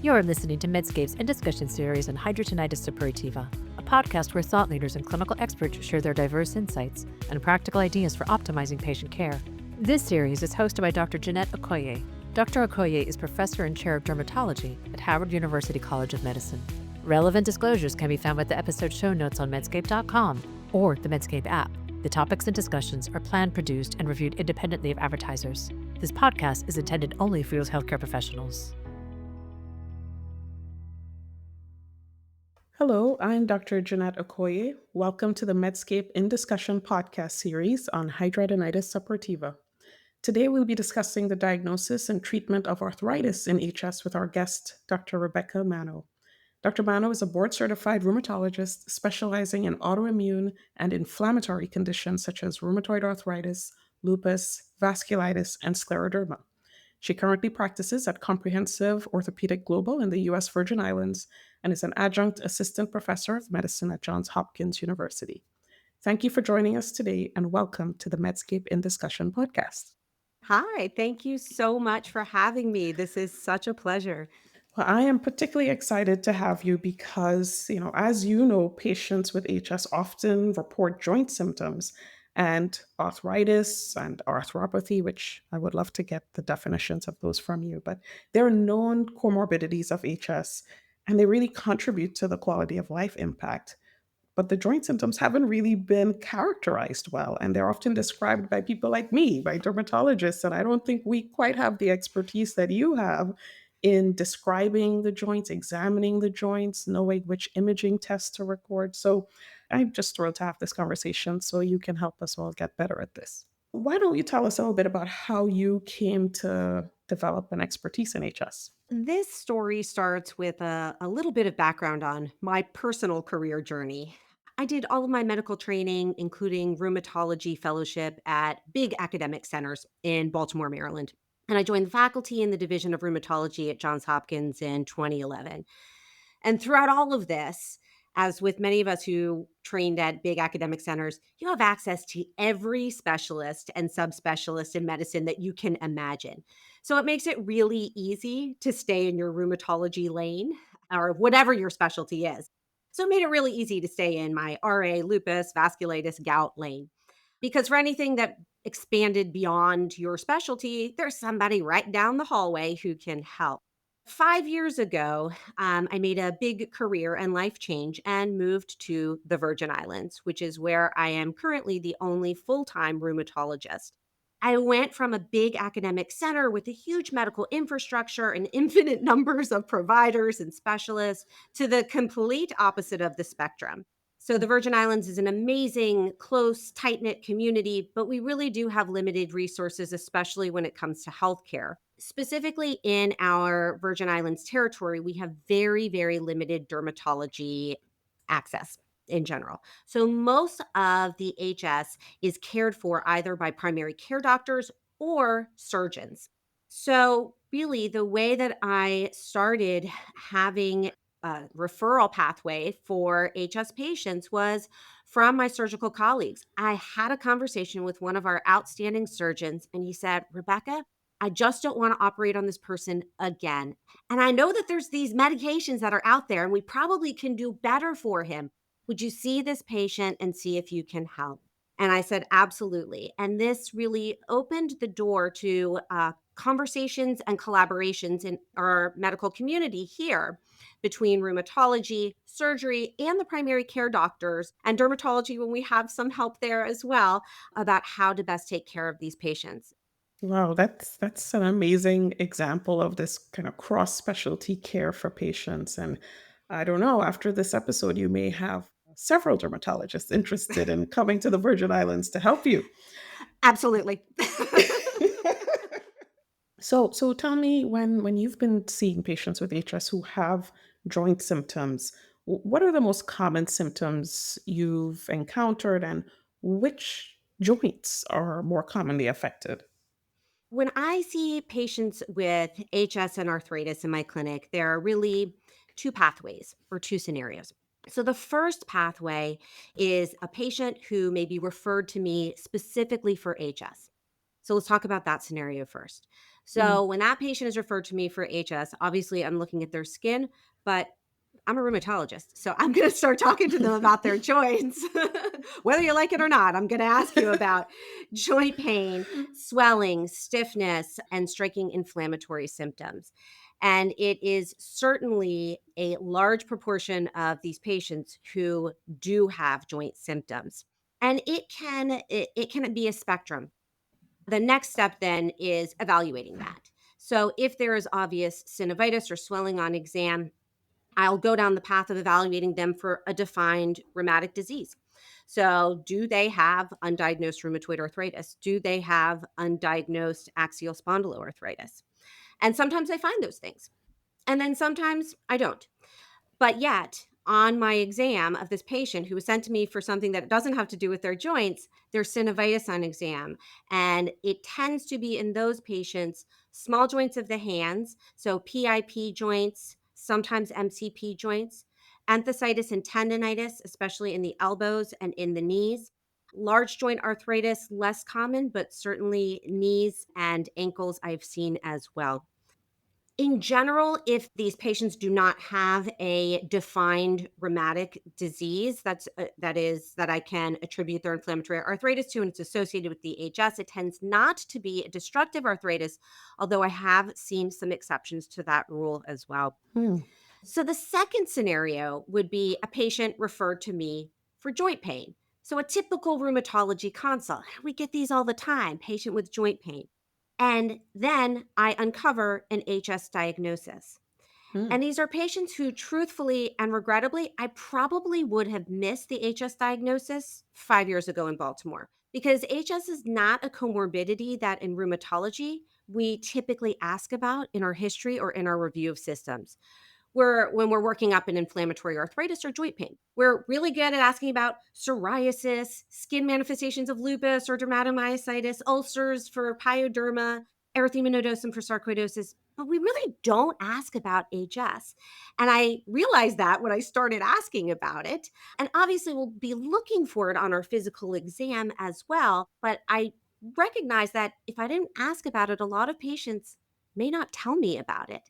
You're listening to Medscape's In Discussion series on hidradenitis suppurativa, a podcast where thought leaders and clinical experts share their diverse insights and practical ideas for optimizing patient care. This series is hosted by Dr. Ginette Okoye. Dr. Okoye is professor and chair of dermatology at Howard University College of Medicine. Relevant disclosures can be found with the episode show notes on medscape.com or the Medscape app. The topics and discussions are planned, produced, and reviewed independently of advertisers. This podcast is intended only for U.S. healthcare professionals. Hello, I'm Dr. Ginette Okoye. Welcome to the Medscape In Discussion podcast series on hidradenitis suppurativa. Today we'll be discussing the diagnosis and treatment of arthritis in HS with our guest, Dr. Rebecca Manno. Dr. Manno is a board-certified rheumatologist specializing in autoimmune and inflammatory conditions such as rheumatoid arthritis, lupus, vasculitis, and scleroderma. She currently practices at Comprehensive Orthopedic Global in the U.S. Virgin Islands and is an adjunct assistant professor of medicine at Johns Hopkins University. Thank you for joining us today and welcome to the Medscape in Discussion podcast. Hi, thank you so much for having me. This is such a pleasure. Well, I am particularly excited to have you because, as you know, patients with HS often report joint symptoms and arthritis and arthropathy, which I would love to get the definitions of those from you. But they're known comorbidities of HS and they really contribute to the quality of life impact. But the joint symptoms haven't really been characterized well, and they're often described by people like me, by dermatologists. And I don't think we quite have the expertise that you have in describing the joints, examining the joints, knowing which imaging tests to record. So I'm just thrilled to have this conversation so you can help us all get better at this. Why don't you tell us a little bit about how you came to develop an expertise in HS? This story starts with a little bit of background on my personal career journey. I did all of my medical training, including rheumatology fellowship at big academic centers in Baltimore, Maryland. And I joined the faculty in the Division of Rheumatology at Johns Hopkins in 2011. And throughout all of this, as with many of us who trained at big academic centers, you have access to every specialist and subspecialist in medicine that you can imagine. So it makes it really easy to stay in your rheumatology lane or whatever your specialty is. So it made it really easy to stay in my RA, lupus, vasculitis, gout lane. Because for anything that expanded beyond your specialty, there's somebody right down the hallway who can help. 5 years ago, I made a big career and life change and moved to the Virgin Islands, which is where I am currently the only full time rheumatologist. I went from a big academic center with a huge medical infrastructure and infinite numbers of providers and specialists to the complete opposite of the spectrum. So, the Virgin Islands is an amazing, close, tight knit community, but we really do have limited resources, especially when it comes to healthcare. Specifically in our Virgin Islands territory, we have very, very limited dermatology access in general. So, most of the HS is cared for either by primary care doctors or surgeons. So, really, the way that I started having a referral pathway for HS patients was from my surgical colleagues. I had a conversation with one of our outstanding surgeons, and he said, Rebecca, I just don't want to operate on this person again. And I know that there's these medications that are out there, and we probably can do better for him. Would you see this patient and see if you can help? And I said, absolutely. And this really opened the door to conversations and collaborations in our medical community here between rheumatology, surgery, and the primary care doctors, and dermatology when we have some help there as well about how to best take care of these patients. Wow, that's an amazing example of this kind of cross specialty care for patients. And I don't know, after this episode, you may have several dermatologists interested in coming to the Virgin Islands to help you. Absolutely. So tell me, when you've been seeing patients with HS who have joint symptoms, what are the most common symptoms you've encountered, and which joints are more commonly affected? When I see patients with HS and arthritis in my clinic, there are really two pathways or two scenarios. So, the first pathway is a patient who may be referred to me specifically for HS. So, let's talk about that scenario first. Mm. So when that patient is referred to me for HS, obviously I'm looking at their skin, but I'm a rheumatologist. So I'm going to start talking to them about their joints. Whether you like it or not, I'm going to ask you about joint pain, swelling, stiffness, and striking inflammatory symptoms. And it is certainly a large proportion of these patients who do have joint symptoms. And it can be a spectrum. The next step then is evaluating that. So if there is obvious synovitis or swelling on exam, I'll go down the path of evaluating them for a defined rheumatic disease. So, do they have undiagnosed rheumatoid arthritis? Do they have undiagnosed axial spondyloarthritis? And sometimes I find those things. And then sometimes I don't. But yet, on my exam of this patient who was sent to me for something that doesn't have to do with their joints, there's synovitis on exam. And it tends to be in those patients, small joints of the hands, so PIP joints, sometimes MCP joints, enthesitis and tendonitis, especially in the elbows and in the knees. Large joint arthritis, less common, but certainly knees and ankles I've seen as well. In general, if these patients do not have a defined rheumatic disease that I can attribute their inflammatory arthritis to, and it's associated with the HS, it tends not to be a destructive arthritis, although I have seen some exceptions to that rule as well. Mm. So the second scenario would be a patient referred to me for joint pain. So a typical rheumatology consult. We get these all the time, patient with joint pain. And then I uncover an HS diagnosis. Mm. And these are patients who, truthfully and regrettably, I probably would have missed the HS diagnosis 5 years ago in Baltimore because HS is not a comorbidity that in rheumatology we typically ask about in our history or in our review of systems. When we're working up an inflammatory arthritis or joint pain. We're really good at asking about psoriasis, skin manifestations of lupus or dermatomyositis, ulcers for pyoderma, erythema nodosum for sarcoidosis, but we really don't ask about HS. And I realized that when I started asking about it. And obviously, we'll be looking for it on our physical exam as well. But I recognize that if I didn't ask about it, a lot of patients may not tell me about it.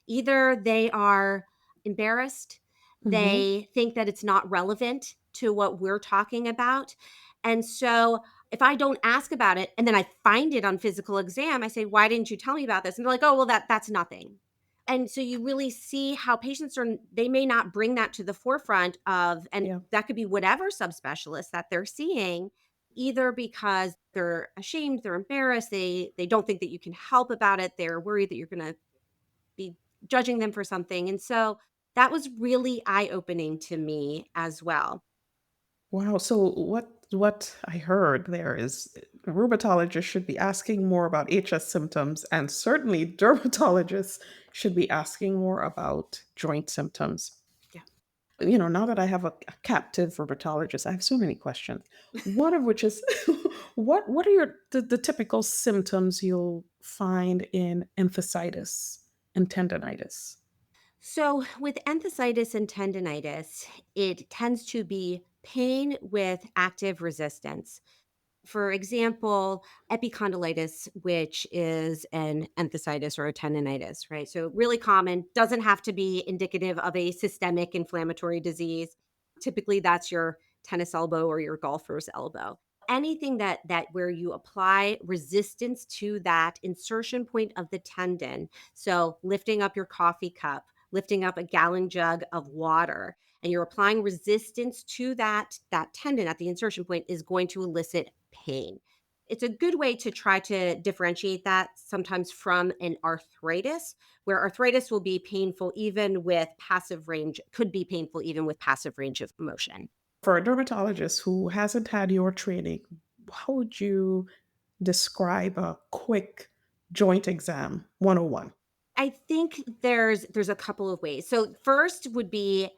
Either they are embarrassed, Mhm. they think that it's not relevant to what we're talking about. And so if I don't ask about it and then I find it on physical exam, I say, "Why didn't you tell me about this?" And they're like, "Oh, well, that's nothing." And so you really see how patients they may not bring that to the forefront of, and Yeah. that could be whatever subspecialist that they're seeing, either because they're ashamed, they're embarrassed, they don't think that you can help about it, they're worried that you're going to be judging them for something. And so that was really eye-opening to me as well. Wow. So what I heard there is rheumatologists should be asking more about HS symptoms, and certainly dermatologists should be asking more about joint symptoms. Yeah. Now that I have a captive rheumatologist, I have so many questions. One of which is what are the typical symptoms you'll find in enthesitis and tendonitis? So with enthesitis and tendonitis, it tends to be pain with active resistance. For example, epicondylitis, which is an enthesitis or a tendonitis, right? So really common, doesn't have to be indicative of a systemic inflammatory disease. Typically that's your tennis elbow or your golfer's elbow. Anything that where you apply resistance to that insertion point of the tendon. So lifting up your coffee cup, lifting up a gallon jug of water, and you're applying resistance to that tendon at the insertion point is going to elicit pain. It's a good way to try to differentiate that sometimes from an arthritis, where arthritis will be painful even with passive range, could be painful even with passive range of motion. For a dermatologist who hasn't had your training, how would you describe a quick joint exam 101? I think there's a couple of ways. So first would be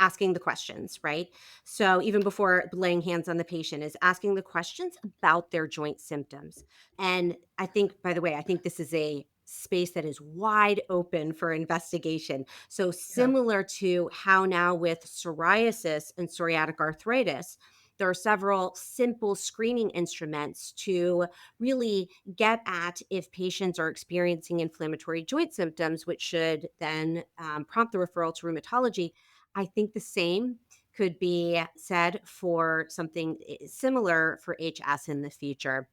asking the questions, right? So even before laying hands on the patient is asking the questions about their joint symptoms. And I think, by the way, I think this is a space that is wide open for investigation. So Yeah. similar to how now with psoriasis and psoriatic arthritis, There are several simple screening instruments to really get at if patients are experiencing inflammatory joint symptoms, which should then prompt the referral to rheumatology. I think the same could be said for something similar for HS in the future,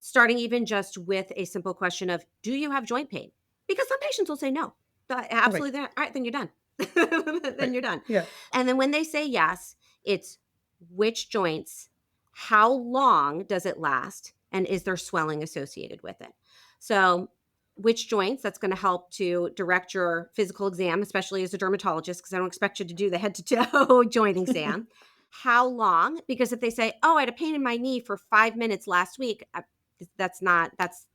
starting even just with a simple question of, do you have joint pain? Because some patients will say no. Right. Absolutely not. All right, then you're done. Then Right. you're done. Yeah. And then when they say yes, it's which joints, how long does it last, and is there swelling associated with it? So, which joints, that's going to help to direct your physical exam, especially as a dermatologist, because I don't expect you to do the head to toe joint exam. How long? Because if they say, oh, I had a pain in my knee for 5 minutes last week, that's not, that's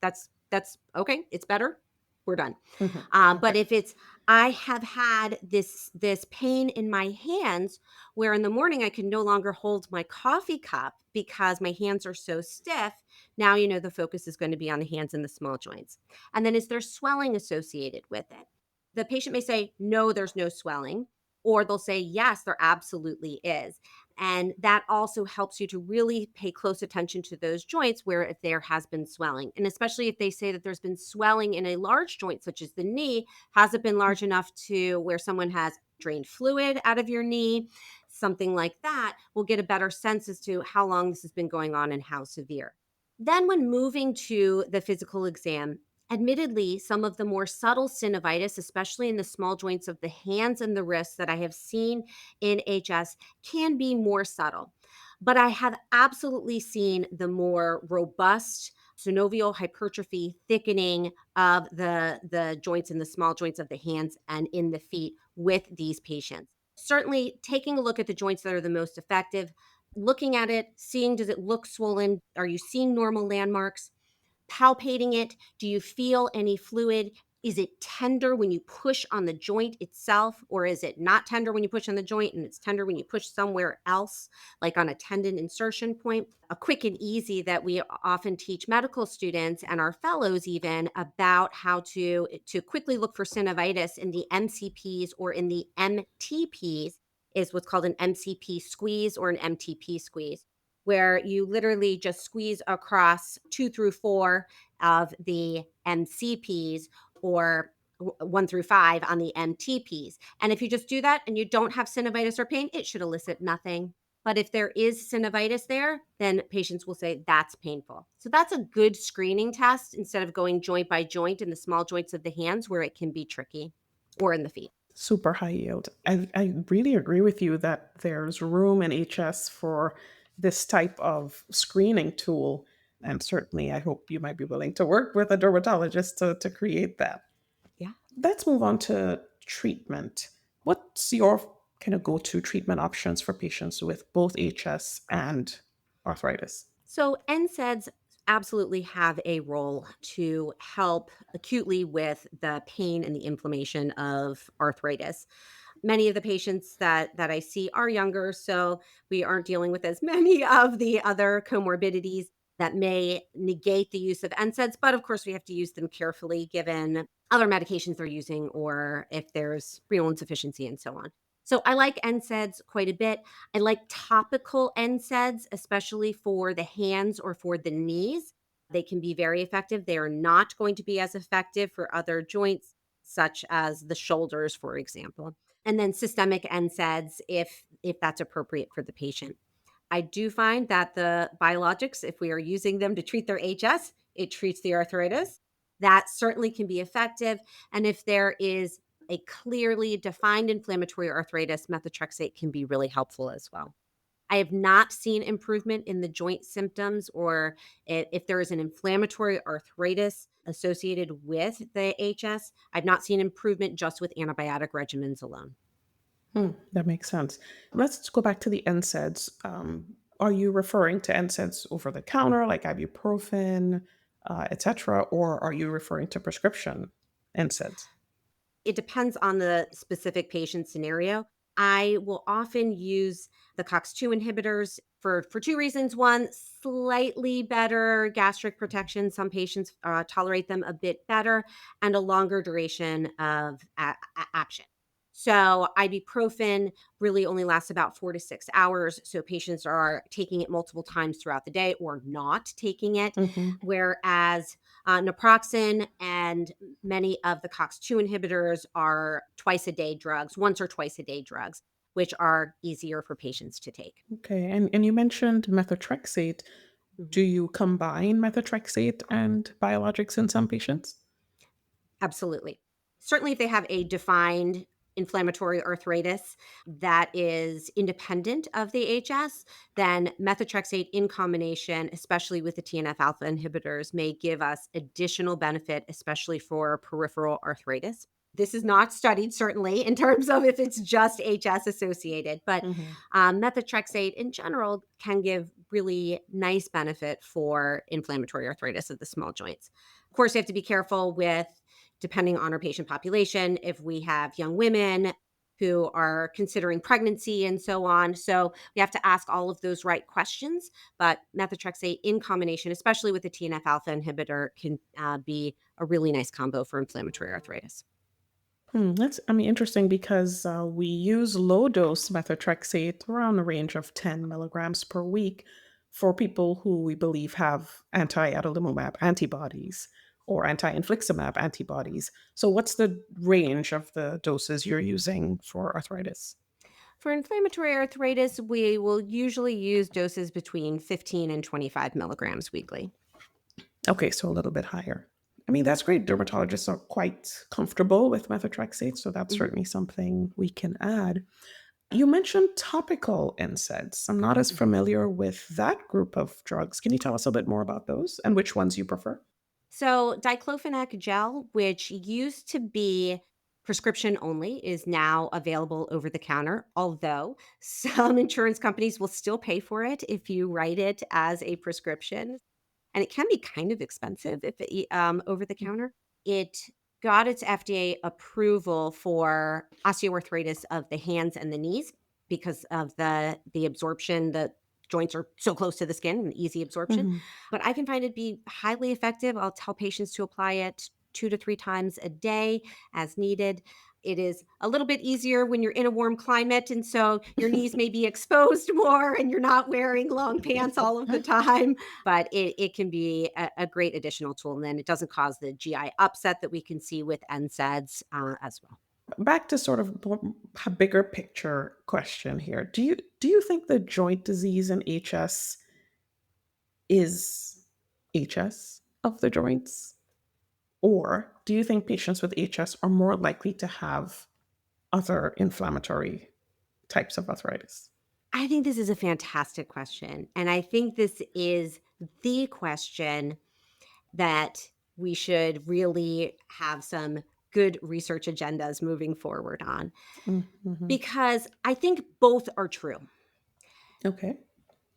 okay. It's better. We're done. Mhm. But Okay. if it's, I have had this pain in my hands where in the morning I can no longer hold my coffee cup because my hands are so stiff. Now you know the focus is going to be on the hands and the small joints. And then is there swelling associated with it? The patient may say, no, there's no swelling. Or they'll say, yes, there absolutely is. And that also helps you to really pay close attention to those joints where if there has been swelling. And especially if they say that there's been swelling in a large joint, such as the knee, has it been large enough to where someone has drained fluid out of your knee? Something like that will get a better sense as to how long this has been going on and how severe. Then, when moving to the physical exam, admittedly, some of the more subtle synovitis, especially in the small joints of the hands and the wrists that I have seen in HS, can be more subtle. But I have absolutely seen the more robust synovial hypertrophy thickening of the joints and the small joints of the hands and in the feet with these patients. Certainly, taking a look at the joints that are the most effective, looking at it, seeing does it look swollen? Are you seeing normal landmarks? Palpating it, do you feel any fluid? Is it tender when you push on the joint itself, or is it not tender when you push on the joint and it's tender when you push somewhere else, like on a tendon insertion point? A quick and easy that we often teach medical students and our fellows even about how to quickly look for synovitis in the MCPs or in the MTPs is what's called an MCP squeeze or an MTP squeeze, where you literally just squeeze across 2 through 4 of the MCPs or 1 through 5 on the MTPs. And if you just do that and you don't have synovitis or pain, it should elicit nothing. But if there is synovitis there, then patients will say that's painful. So that's a good screening test instead of going joint by joint in the small joints of the hands where it can be tricky, or in the feet. Super high yield. I really agree with you that there's room in HS for this type of screening tool. And certainly, I hope you might be willing to work with a dermatologist to create that. Yeah. Let's move on to treatment. What's your kind of go to treatment options for patients with both HS and arthritis? So NSAIDs absolutely have a role to help acutely with the pain and the inflammation of arthritis. Many of the patients that I see are younger, so we aren't dealing with as many of the other comorbidities that may negate the use of NSAIDs, but of course we have to use them carefully given other medications they're using or if there's renal insufficiency and so on. So I like NSAIDs quite a bit. I like topical NSAIDs, especially for the hands or for the knees. They can be very effective. They are not going to be as effective for other joints, such as the shoulders, for example. And then systemic NSAIDs if that's appropriate for the patient. I do find that the biologics, if we are using them to treat their HS, it treats the arthritis. That certainly can be effective. And if there is a clearly defined inflammatory arthritis, methotrexate can be really helpful as well. I have not seen improvement in the joint symptoms or if there is an inflammatory arthritis associated with the HS. I've not seen improvement just with antibiotic regimens alone. That makes sense. Let's go back to the NSAIDs. Are you referring to NSAIDs over the counter, like ibuprofen, etc., or are you referring to prescription NSAIDs? It depends on the specific patient scenario. I will often use the COX-2 inhibitors for two reasons. One, slightly better gastric protection. Some patients tolerate them a bit better and a longer duration of action. So ibuprofen really only lasts about 4 to 6 hours. So patients are taking it multiple times throughout the day or not taking it. Hmm. Whereas naproxen and many of the COX-2 inhibitors are twice a day drugs, once or twice a day drugs, which are easier for patients to take. Okay. And you mentioned methotrexate. Mhm. Do you combine methotrexate and biologics in some patients? Absolutely. Certainly, if they have a defined inflammatory arthritis that is independent of the HS, then methotrexate in combination, especially with the TNF alpha inhibitors, may give us additional benefit, especially for peripheral arthritis. This is not studied, certainly, in terms of if it's just HS associated, but Hmm. methotrexate in general can give really nice benefit for inflammatory arthritis of the small joints. Of course, you have to be careful with depending on our patient population, if we have young women who are considering pregnancy and so on. So we have to ask all of those right questions. But methotrexate in combination, especially with the TNF alpha inhibitor, can be a really nice combo for inflammatory arthritis. That's, I mean, interesting because we use low dose methotrexate around the range of 10 milligrams per week for people who we believe have anti adalimumab antibodies or anti infliximab antibodies. So, what's the range of the doses you're using for arthritis? For inflammatory arthritis, we will usually use doses between 15 and 25 milligrams weekly. Okay, so a little bit higher. I mean, that's great. Dermatologists are quite comfortable with methotrexate, so that's Mhm. certainly something we can add. You mentioned topical NSAIDs. I'm not as familiar with that group of drugs. Can you tell us a bit more about those and which ones you prefer? So, diclofenac gel, which used to be prescription only, is now available over the counter, although some insurance companies will still pay for it if you write it as a prescription. And it can be kind of expensive if over the counter. It got its FDA approval for osteoarthritis of the hands and the knees because of the absorption. The joints are so close to the skin and easy absorption. Hmm. But I can find it be highly effective. I'll tell patients to apply it 2 to 3 times a day as needed. It is a little bit easier when you're in a warm climate, and so your knees may be exposed more, and you're not wearing long pants all of the time. But it can be a great additional tool, and then it doesn't cause the GI upset that we can see with NSAIDs as well. Back to sort of a bigger picture question here. Do you think the joint disease in HS is HS of the joints? Or do you think patients with HS are more likely to have other inflammatory types of arthritis? I think this is a fantastic question, and I think this is the question that we should really have some good research agendas moving forward on, Mm-hmm. because I think both are true. Okay.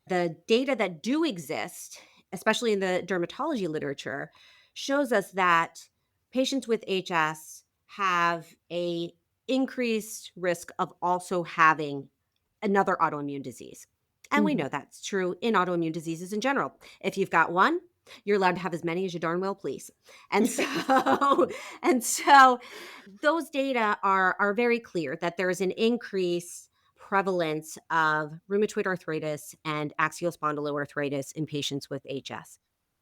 The data that do exist, especially in the dermatology literature, shows us that patients with HS have a increased risk of also having another autoimmune disease. And we Mhm. know that's true in autoimmune diseases in general. If you've got one, you're allowed to have as many as you darn well please. And so and so those data are very clear that there is an increase prevalence of rheumatoid arthritis and axial spondyloarthritis in patients with HS.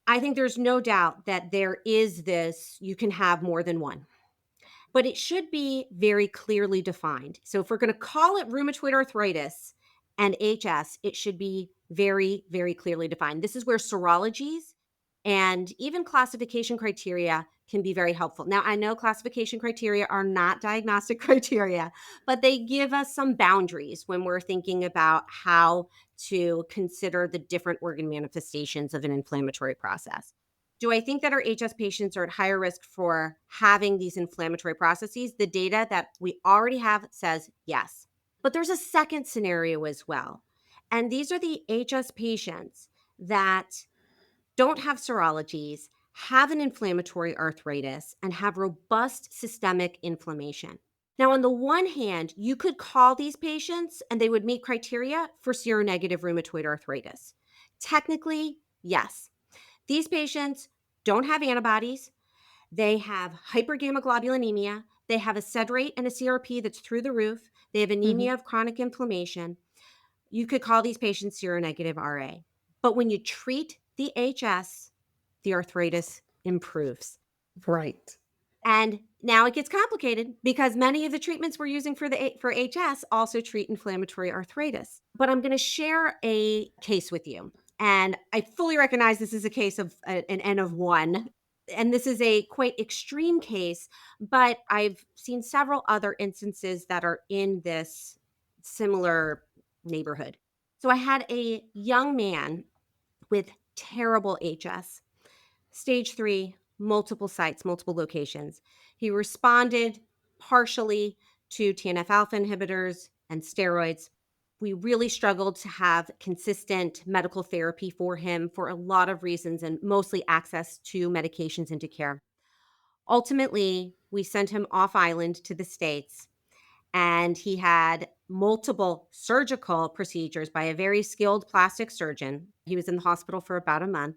I think there's no doubt that there is this, you can have more than one, but it should be very clearly defined. So if we're going to call it rheumatoid arthritis and HS, it should be very, very clearly defined. This is where serologies and even classification criteria can be very helpful. Now, I know classification criteria are not diagnostic criteria, but they give us some boundaries when we're thinking about how to consider the different organ manifestations of an inflammatory process. Do I think that our HS patients are at higher risk for having these inflammatory processes? The data that we already have says yes. But there's a second scenario as well. And these are the HS patients that don't have serologies, have an inflammatory arthritis, and have robust systemic inflammation. Now, on the one hand, you could call these patients and they would meet criteria for seronegative rheumatoid arthritis. Technically, yes. These patients don't have antibodies. They have hypergammaglobulinemia. They have a sed rate and a CRP that's through the roof. They have Hmm. anemia of chronic inflammation. You could call these patients seronegative RA. But when you treat the HS, the arthritis improves. Right. And now it gets complicated because many of the treatments we're using for HS also treat inflammatory arthritis. But I'm going to share a case with you. And I fully recognize this is a case of an N of one. And this is a quite extreme case, but I've seen several other instances that are in this similar neighborhood. So I had a young man with terrible HS. Stage 3, multiple sites, multiple locations. He responded partially to TNF alpha inhibitors and steroids. We really struggled to have consistent medical therapy for him for a lot of reasons and mostly access to medications and to care. Ultimately, we sent him off island to the States, and he had multiple surgical procedures by a very skilled plastic surgeon. He was in the hospital for about a month,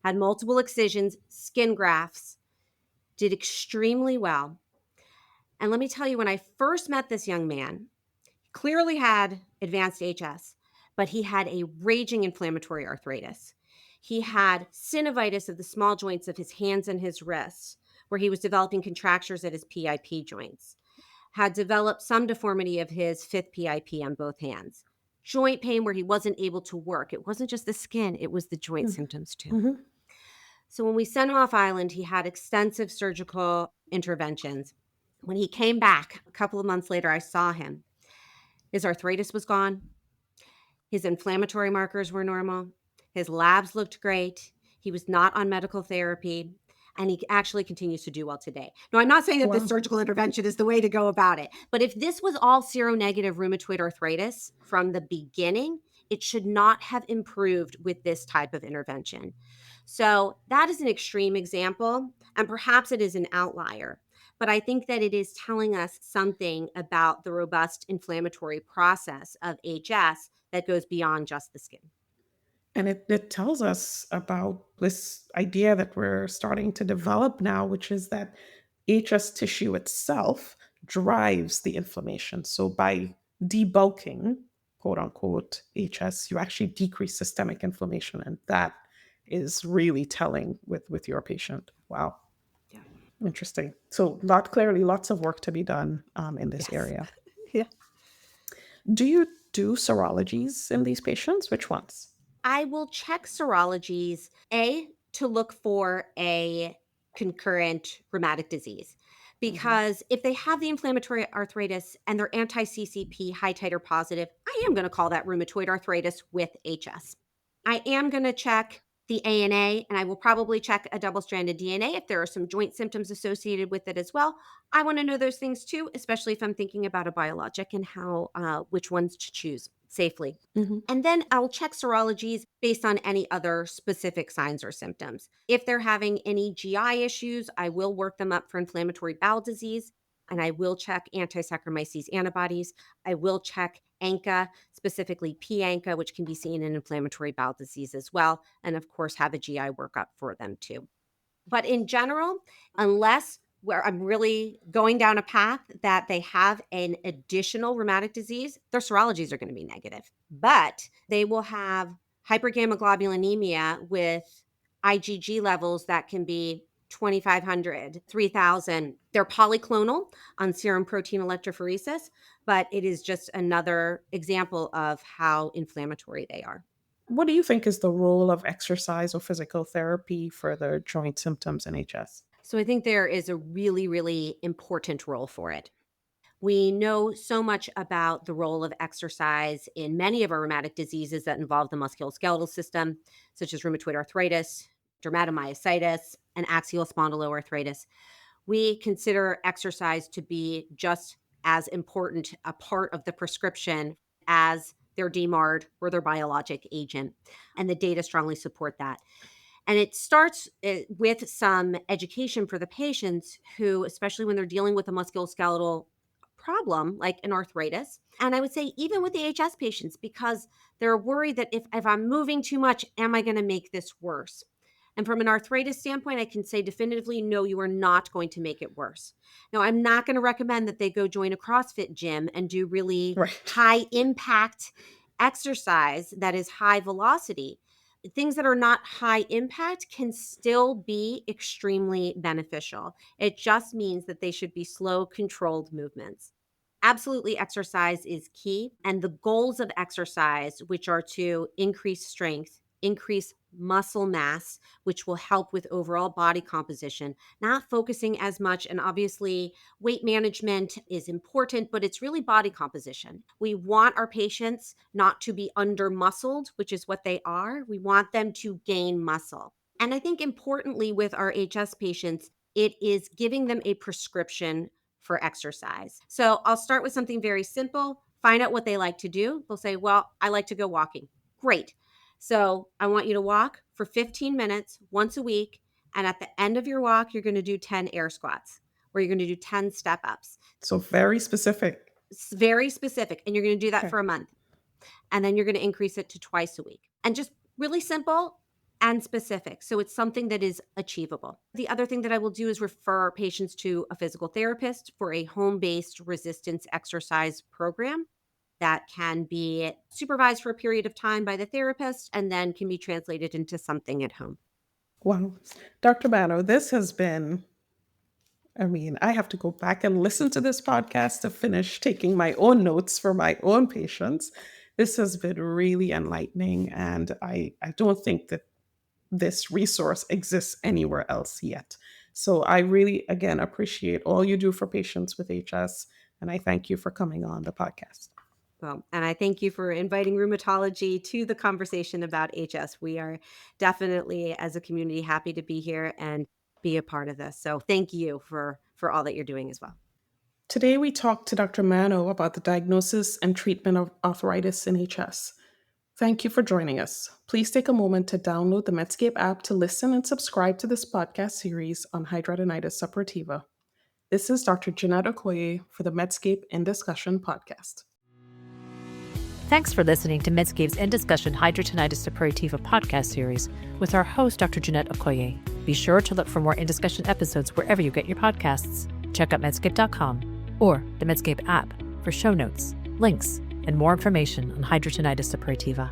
had multiple excisions, skin grafts, did extremely well. And let me tell you, when I first met this young man, he clearly had advanced HS, but he had a raging inflammatory arthritis. He had synovitis of the small joints of his hands and his wrists, where he was developing contractures at his PIP joints, had developed some deformity of his fifth PIP on both hands. Joint pain where he wasn't able to work. It wasn't just the skin, it was the joint symptoms too. Mm-hmm. So when we sent him off island, he had extensive surgical interventions. When he came back a couple of months later, I saw him. His arthritis was gone. His inflammatory markers were normal. His labs looked great. He was not on medical therapy. And he actually continues to do well today. Now, I'm not saying that this Wow. surgical intervention is the way to go about it, but if this was all seronegative rheumatoid arthritis from the beginning, it should not have improved with this type of intervention. So, that is an extreme example, and perhaps it is an outlier. But I think that it is telling us something about the robust inflammatory process of HS that goes beyond just the skin. And it tells us about this idea that we're starting to develop now, which is that HS tissue itself drives the inflammation. So by debulking, quote unquote, HS, you actually decrease systemic inflammation. And that is really telling with your patient. Wow. Yeah. Interesting. So clearly lots of work to be done in this Yes. area. Yeah. Do you do serologies in these patients? Which ones? I will check serologies, to look for a concurrent rheumatic disease. Mhm. Because if they have the inflammatory arthritis and they're anti CCP high titer positive, I am going to call that rheumatoid arthritis with HS. I am going to check the ANA, and I will probably check a double stranded DNA if there are some joint symptoms associated with it as well. I want to know those things too, especially if I'm thinking about a biologic and how which ones to choose safely. And then I'll check serologies based on any other specific signs or symptoms. If they're having any GI issues, I will work them up for inflammatory bowel disease, and I will check anti-Saccharomyces antibodies. I will check ANCA, specifically P-ANCA, which can be seen in inflammatory bowel disease as well, and of course have a GI workup for them too. But in general, unless where I'm really going down a path that they have an additional rheumatic disease, their serologies are going to be negative. But they will have hypergammaglobulinemia with IgG levels that can be 2,500, 3,000. They're polyclonal on serum protein electrophoresis, but it is just another example of how inflammatory they are. What do you think is the role of exercise or physical therapy for the joint symptoms in HS? So I think there is a really, really important role for it. We know so much about the role of exercise in many of our rheumatic diseases that involve the musculoskeletal system, such as rheumatoid arthritis, dermatomyositis, and axial spondyloarthritis. We consider exercise to be just as important a part of the prescription as their DMARD or their biologic agent. And the data strongly support that. And it starts with some education for the patients who, especially when they're dealing with a musculoskeletal problem like an arthritis. And I would say, even with the HS patients, because they're worried that if I'm moving too much, am I going to make this worse? And from an arthritis standpoint, I can say definitively, no, you are not going to make it worse. Now, I'm not going to recommend that they go join a CrossFit gym and do really Right. high impact exercise that is high velocity. Things that are not high impact can still be extremely beneficial. It just means that they should be slow, controlled movements. Absolutely, exercise is key. And the goals of exercise, which are to increase strength, increase muscle mass, which will help with overall body composition, not focusing as much. And obviously, weight management is important, but it's really body composition. We want our patients not to be under muscled, which is what they are. We want them to gain muscle. And I think importantly with our HS patients, it is giving them a prescription for exercise. So I'll start with something very simple, find out what they like to do. They'll say, well, I like to go walking. Great. So I want you to walk for 15 minutes once a week. And at the end of your walk, you're going to do 10 air squats or you're going to do 10 step ups. So very specific. It's very specific. And you're going to do that Okay. for a month. And then you're going to increase it to twice a week. And just really simple and specific. So it's something that is achievable. The other thing that I will do is refer patients to a physical therapist for a home-based resistance exercise program that can be supervised for a period of time by the therapist and then can be translated into something at home. Wow. Dr. Manno, this has been, I have to go back and listen to this podcast to finish taking my own notes for my own patients. This has been really enlightening, and I don't think that this resource exists anywhere else yet. So I really, again, appreciate all you do for patients with HS, and I thank you for coming on the podcast. Well, and I thank you for inviting rheumatology to the conversation about HS. We are definitely, as a community, happy to be here and be a part of this. So thank you for all that you're doing as well. Today, we talked to Dr. Manno about the diagnosis and treatment of arthritis in HS. Thank you for joining us. Please take a moment to download the Medscape app to listen and subscribe to this podcast series on hidradenitis suppurativa. This is Dr. Ginette Okoye for the Medscape in Discussion podcast. Thanks for listening to Medscape's In Discussion Hidradenitis Suppurativa podcast series with our host, Dr. Ginette Okoye. Be sure to look for more In Discussion episodes wherever you get your podcasts. Check out medscape.com or the Medscape app for show notes, links, and more information on hidradenitis suppurativa.